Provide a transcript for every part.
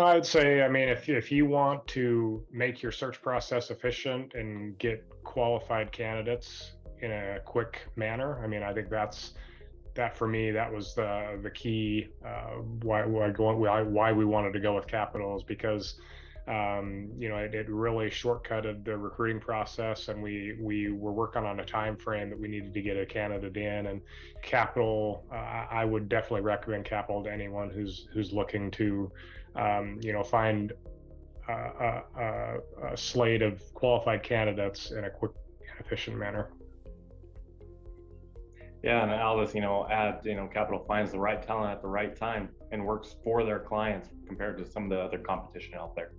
I'd say, I mean, if you want to make your search process efficient and get qualified candidates in a quick manner, I mean, I think that for me, that was the key why we wanted to go with Kapital is because it really shortcutted the recruiting process, and we were working on a time frame that we needed to get a candidate in. And Kapital, I would definitely recommend Kapital to anyone who's looking to find a slate of qualified candidates in a quick and efficient manner. Yeah, and I'll just, add, Capital finds the right talent at the right time and works for their clients compared to some of the other competition out there.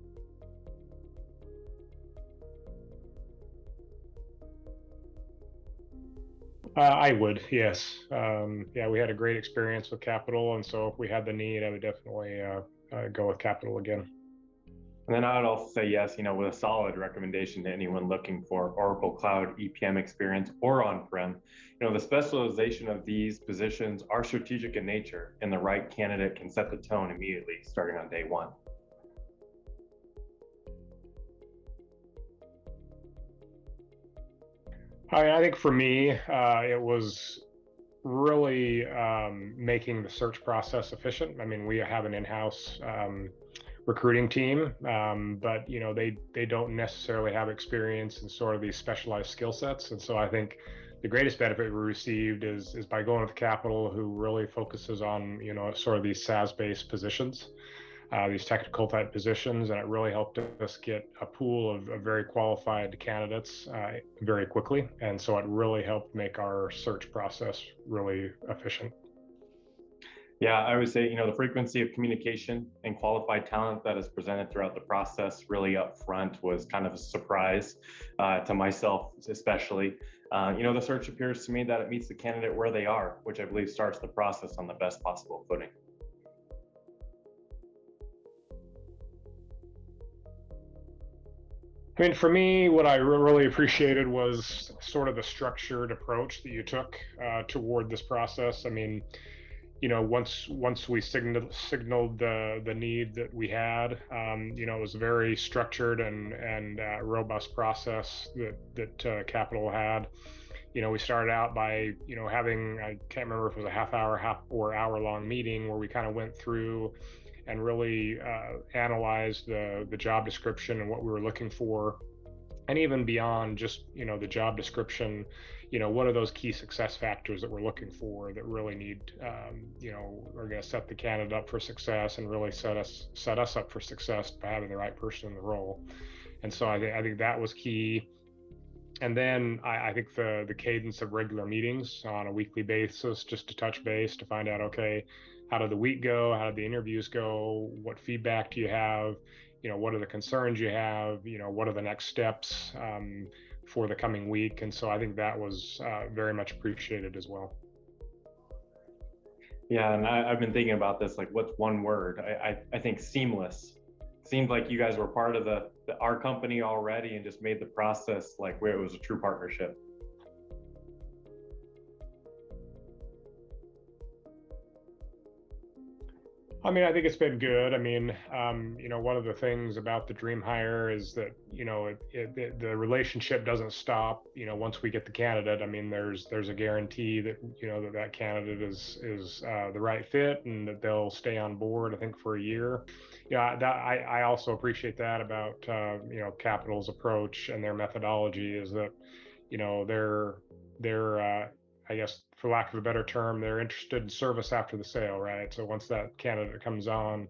I would, yes. Yeah, we had a great experience with Kapital, and so if we had the need, I would definitely go with Kapital again. And then I would also say yes, with a solid recommendation to anyone looking for Oracle Cloud EPM experience or on-prem. The specialization of these positions are strategic in nature, and the right candidate can set the tone immediately starting on day one. I think for me, it was really making the search process efficient. I mean, we have an in-house recruiting team, but they don't necessarily have experience in sort of these specialized skill sets. And so I think the greatest benefit we received is by going with Kapital, who really focuses on sort of these SaaS-based positions, these technical type positions, and it really helped us get a pool of very qualified candidates very quickly. And so it really helped make our search process really efficient. Yeah, I would say, the frequency of communication and qualified talent that is presented throughout the process really up front was kind of a surprise to myself, especially. The search appears to me that it meets the candidate where they are, which I believe starts the process on the best possible footing. I mean, for me, what I really appreciated was sort of the structured approach that you took toward this process. I mean, once we signaled the need that we had, it was a very structured and robust process that Kapital had. We started out by having, I can't remember if it was a half or hour long meeting where we kind of went through and really analyzed the job description and what we were looking for. And even beyond just the job description, what are those key success factors that we're looking for that really need are going to set the candidate up for success and really set us up for success by having the right person in the role. And so I think that was key. And then I think the cadence of regular meetings on a weekly basis, just to touch base, to find out, okay, how did the week go? How did the interviews go? What feedback do you have? What are the concerns you have? What are the next steps for the coming week? And so I think that was very much appreciated as well. Yeah, and I've been thinking about this, like, what's one word? I think seamless. Seemed like you guys were part of our company already and just made the process like where it was a true partnership. I mean, I think it's been good. I mean, one of the things about the dream hire is that, the relationship doesn't stop, once we get the candidate. I mean, there's a guarantee that, that candidate is the right fit and that they'll stay on board, I think, for a year. Yeah, I also appreciate that about, Kapital's approach and their methodology is that, they're I guess, for lack of a better term, they're interested in service after the sale, right? So once that candidate comes on,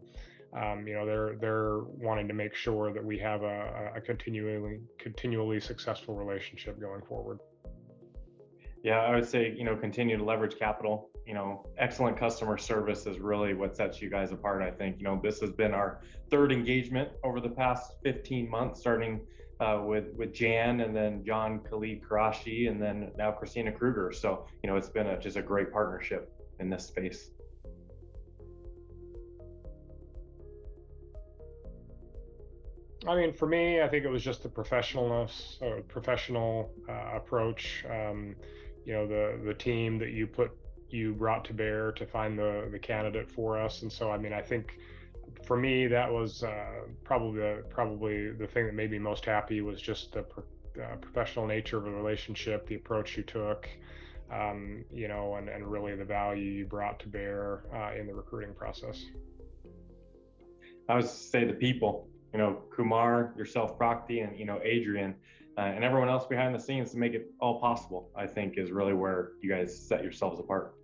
they're wanting to make sure that we have a continually successful relationship going forward. Yeah, I would say, continue to leverage Kapital. Excellent customer service is really what sets you guys apart. I think, this has been our third engagement over the past 15 months, starting with Jan and then John Khalid Karashi and then now Christina Kruger. So, it's been just a great partnership in this space. I mean, for me, I think it was just the professional approach. The team that you brought to bear to find the candidate for us. And so, I mean, I think for me, that was probably the thing that made me most happy was just the professional nature of the relationship, the approach you took, and really the value you brought to bear in the recruiting process. I would say the people, Kumar, yourself, Prakti, and, Adrian, and everyone else behind the scenes to make it all possible, I think is really where you guys set yourselves apart.